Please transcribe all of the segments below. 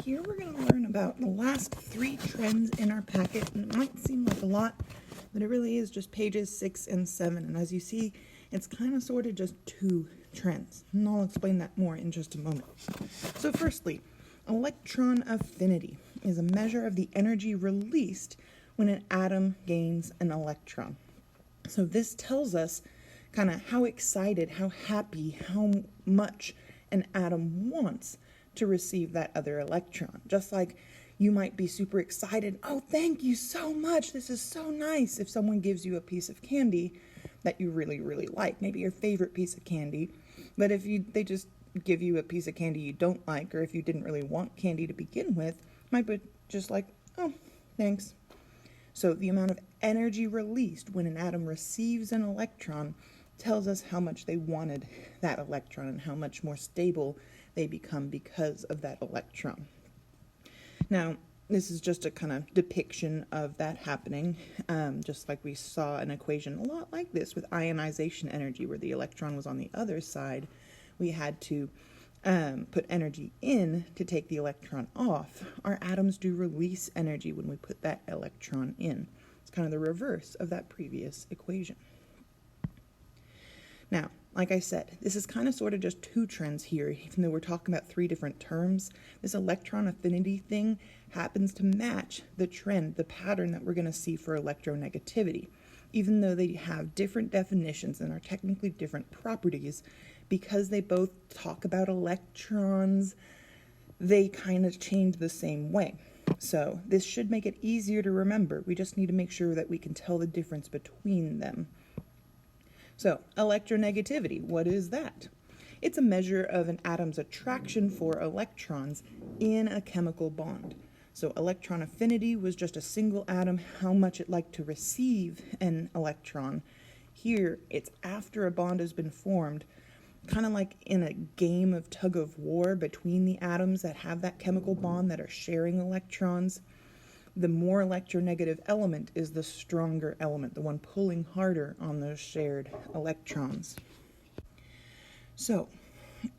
here we're going to learn about the last 3 trends in our packet, and it might seem like a lot, but it really is just pages 6 and 7, and as you see, it's kind of sort of just 2 trends, and I'll explain that more in just a moment. So firstly, electron affinity is a measure of the energy released when an atom gains an electron. So this tells us kind of how excited, how happy, how much an atom wants to receive that other electron. Just like you might be super excited, oh, thank you so much, this is so nice, if someone gives you a piece of candy that you really, really like, maybe your favorite piece of candy, but if they just give you a piece of candy you don't like, or if you didn't really want candy to begin with, might be just like, oh, thanks. So the amount of energy released when an atom receives an electron tells us how much they wanted that electron and how much more stable they become because of that electron. Now, this is just a kind of depiction of that happening, just like we saw an equation a lot like this with ionization energy, where the electron was on the other side. We had to put energy in to take the electron off. Our atoms do release energy when we put that electron in. It's kind of the reverse of that previous equation. Now, like I said, this is kind of sort of just 2 trends here, even though we're talking about 3 different terms. This electron affinity thing happens to match the trend, the pattern that we're going to see for electronegativity. Even though they have different definitions and are technically different properties, because they both talk about electrons, they kind of change the same way. So this should make it easier to remember. We just need to make sure that we can tell the difference between them. So, electronegativity, what is that? It's a measure of an atom's attraction for electrons in a chemical bond. So electron affinity was just a single atom, how much it liked to receive an electron. Here, it's after a bond has been formed, kind of like in a game of tug of war between the atoms that have that chemical bond that are sharing electrons. The more electronegative element is the stronger element, the one pulling harder on those shared electrons. So,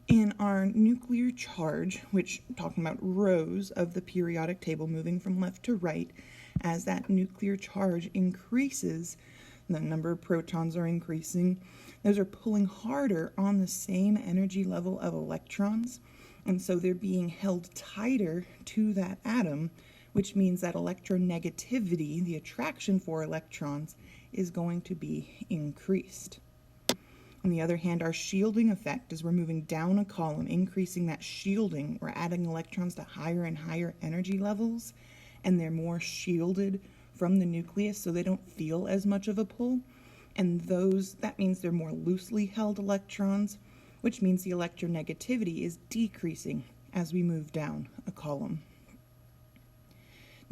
in our nuclear charge, which talking about rows of the periodic table moving from left to right, as that nuclear charge increases, the number of protons are increasing, those are pulling harder on the same energy level of electrons, and so they're being held tighter to that atom, which means that electronegativity, the attraction for electrons, is going to be increased. On the other hand, our shielding effect, as we're moving down a column, increasing that shielding, we're adding electrons to higher and higher energy levels, and they're more shielded from the nucleus, so they don't feel as much of a pull. And that means they're more loosely held electrons, which means the electronegativity is decreasing as we move down a column.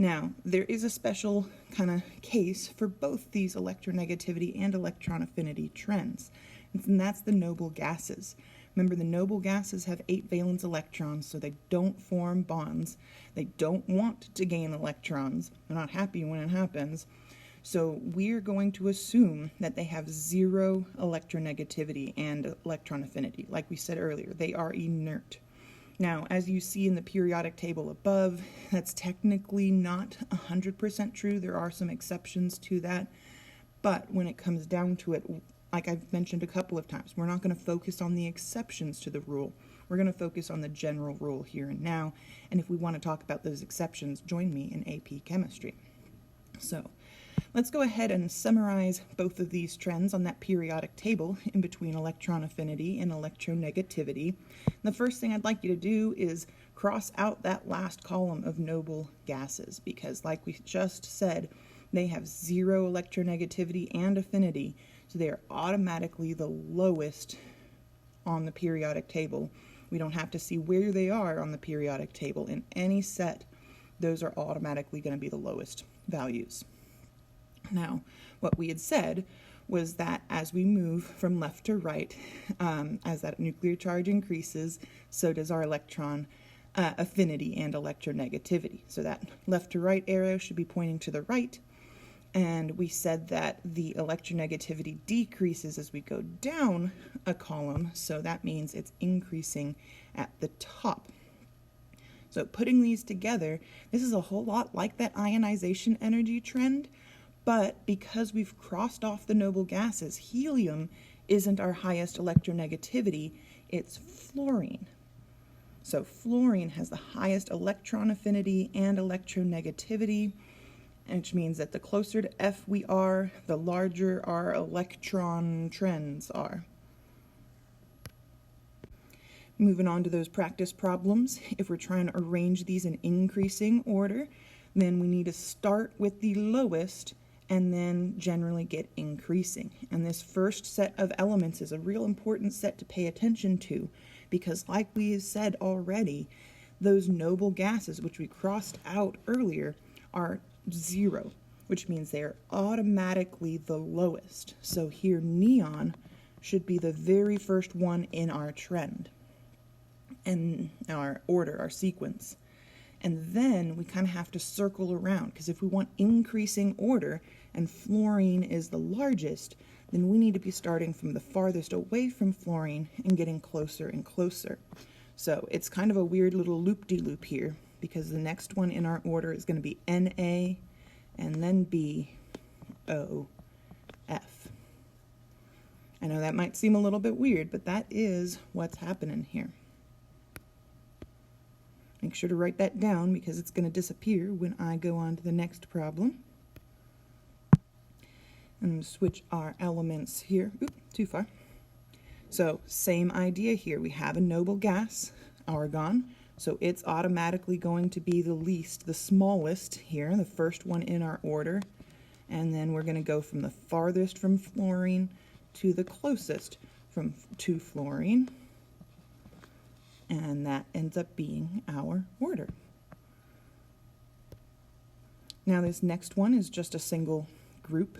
Now, there is a special kind of case for both these electronegativity and electron affinity trends, and that's the noble gases. Remember, the noble gases have 8 valence electrons, so they don't form bonds. They don't want to gain electrons. They're not happy when it happens. So we're going to assume that they have 0 electronegativity and electron affinity. Like we said earlier, they are inert. Now, as you see in the periodic table above, that's technically not 100% true. There are some exceptions to that. But when it comes down to it, like I've mentioned a couple of times, we're not going to focus on the exceptions to the rule. We're going to focus on the general rule here and now. And if we want to talk about those exceptions, join me in AP Chemistry. So, let's go ahead and summarize both of these trends on that periodic table in between electron affinity and electronegativity. The first thing I'd like you to do is cross out that last column of noble gases, because like we just said, they have 0 electronegativity and affinity, so they are automatically the lowest on the periodic table. We don't have to see where they are on the periodic table. In any set, those are automatically going to be the lowest values. Now, what we had said was that as we move from left to right, as that nuclear charge increases, so does our electron affinity and electronegativity. So that left to right arrow should be pointing to the right, and we said that the electronegativity decreases as we go down a column, so that means it's increasing at the top. So putting these together, this is a whole lot like that ionization energy trend, but because we've crossed off the noble gases, helium isn't our highest electronegativity, it's fluorine. So fluorine has the highest electron affinity and electronegativity, which means that the closer to F we are, the larger our electron trends are. Moving on to those practice problems, if we're trying to arrange these in increasing order, then we need to start with the lowest and then generally get increasing. And this first set of elements is a real important set to pay attention to, because like we said already, those noble gases which we crossed out earlier are 0, which means they're automatically the lowest. So here neon should be the very first one in our trend, in our order, our sequence. And then we kind of have to circle around, because if we want increasing order and fluorine is the largest, then we need to be starting from the farthest away from fluorine and getting closer and closer. So it's kind of a weird little loop-de-loop here, because the next one in our order is going to be Na, and then B, O, F. I know that might seem a little bit weird, but that is what's happening here. Make sure to write that down, because it's going to disappear when I go on to the next problem. And switch our elements here. Oop, too far. So same idea here. We have a noble gas, argon, so it's automatically going to be the least, the smallest here, the first one in our order. And then we're going to go from the farthest from fluorine to the closest to fluorine. And that ends up being our order. Now this next one is just a single group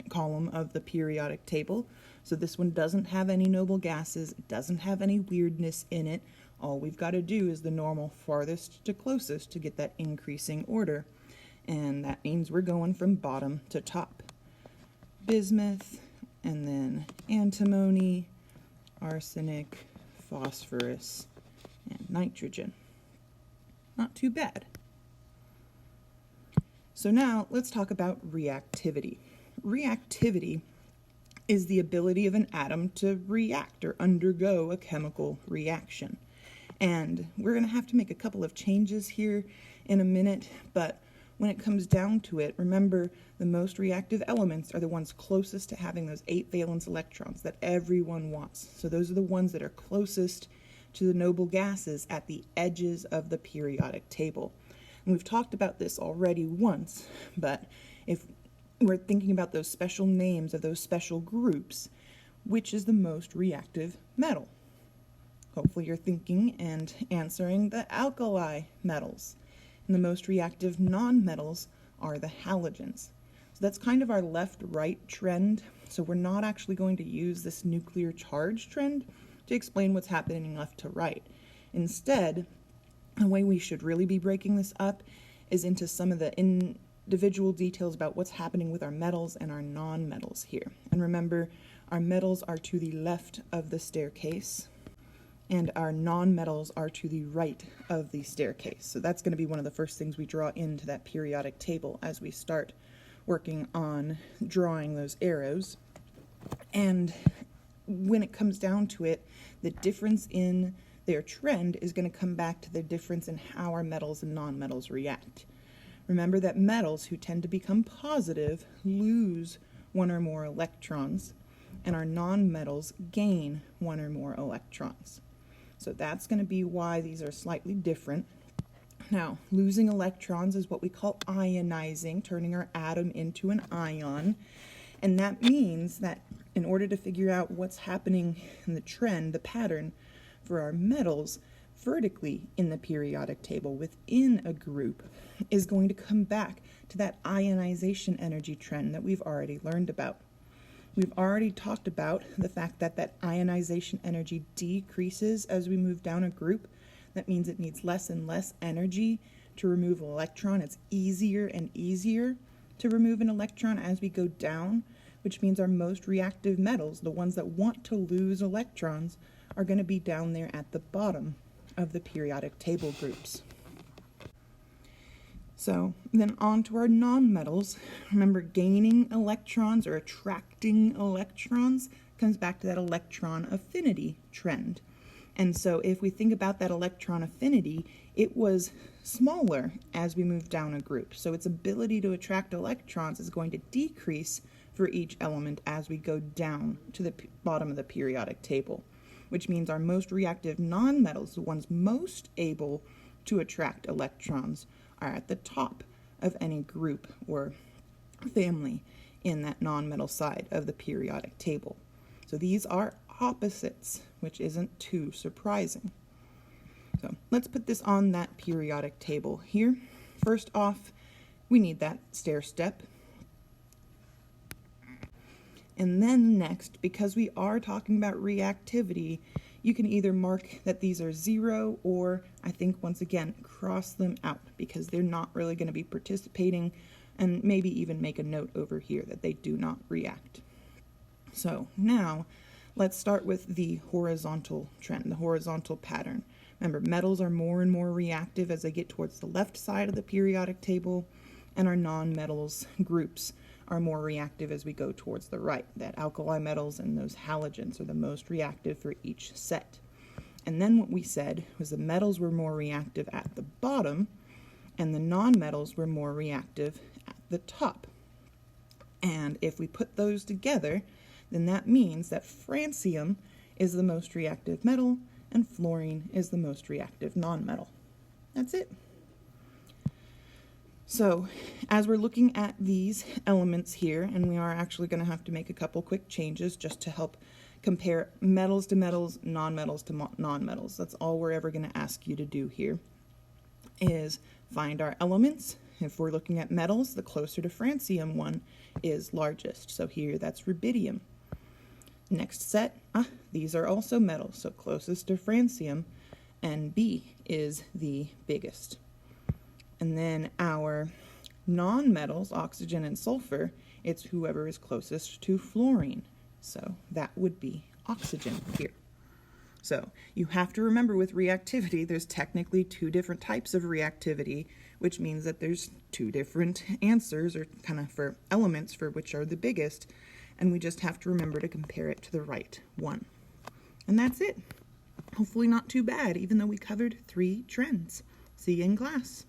column of the periodic table. So this one doesn't have any noble gases, it doesn't have any weirdness in it. All we've got to do is the normal farthest to closest to get that increasing order. And that means we're going from bottom to top. Bismuth, and then antimony, arsenic, phosphorus, and nitrogen. Not too bad. So now let's talk about reactivity. Reactivity is the ability of an atom to react or undergo a chemical reaction. And we're going to have to make a couple of changes here in a minute, but when it comes down to it, remember the most reactive elements are the ones closest to having those 8 valence electrons that everyone wants. So those are the ones that are closest to the noble gases at the edges of the periodic table. And we've talked about this already once, but if we're thinking about those special names of those special groups, which is the most reactive metal? Hopefully you're thinking and answering the alkali metals. And the most reactive nonmetals are the halogens. So that's kind of our left-right trend. So we're not actually going to use this nuclear charge trend to explain what's happening left to right. Instead, the way we should really be breaking this up is into some of the individual details about what's happening with our metals and our non-metals here. And remember, our metals are to the left of the staircase, and our non-metals are to the right of the staircase. So that's going to be one of the first things we draw into that periodic table as we start working on drawing those arrows. And when it comes down to it, the difference in their trend is going to come back to the difference in how our metals and non-metals react. Remember that metals who tend to become positive lose 1 or more electrons, and our non-metals gain 1 or more electrons. So that's going to be why these are slightly different. Now, losing electrons is what we call ionizing, turning our atom into an ion. And that means that in order to figure out what's happening in the trend, the pattern for our metals vertically in the periodic table within a group is going to come back to that ionization energy trend that we've already learned about. We've already talked about the fact that that ionization energy decreases as we move down a group. That means it needs less and less energy to remove an electron. It's easier and easier to remove an electron as we go down, which means our most reactive metals, the ones that want to lose electrons, are going to be down there at the bottom of the periodic table groups. So then on to our nonmetals. Remember, gaining electrons or attracting electrons comes back to that electron affinity trend. And so if we think about that electron affinity, it was smaller as we move down a group. So its ability to attract electrons is going to decrease for each element as we go down to the bottom of the periodic table, which means our most reactive nonmetals, the ones most able to attract electrons, are at the top of any group or family in that nonmetal side of the periodic table. So these are opposites, which isn't too surprising. So let's put this on that periodic table here. First off, we need that stair step. And then next, because we are talking about reactivity, you can either mark that these are 0 or, I think once again, cross them out because they're not really going to be participating, and maybe even make a note over here that they do not react. So now let's start with the horizontal trend, the horizontal pattern. Remember, metals are more and more reactive as they get towards the left side of the periodic table, and our nonmetals groups are more reactive as we go towards the right. That alkali metals and those halogens are the most reactive for each set. And then what we said was the metals were more reactive at the bottom, and the nonmetals were more reactive at the top. And if we put those together, then that means that francium is the most reactive metal, and fluorine is the most reactive nonmetal. That's it. So as we're looking at these elements here, and we are actually going to have to make a couple quick changes just to help compare metals to metals, nonmetals to nonmetals. That's all we're ever going to ask you to do here, is find our elements. If we're looking at metals, the closer to francium one is largest. So here that's rubidium. Next set, these are also metals, so closest to francium, and B is the biggest. And then our nonmetals, oxygen and sulfur, it's whoever is closest to fluorine. So that would be oxygen here. So you have to remember with reactivity, there's technically two different types of reactivity, which means that there's two different answers, or kind of for elements for which are the biggest, and we just have to remember to compare it to the right one. And that's it. Hopefully not too bad, even though we covered 3 trends. See you in class.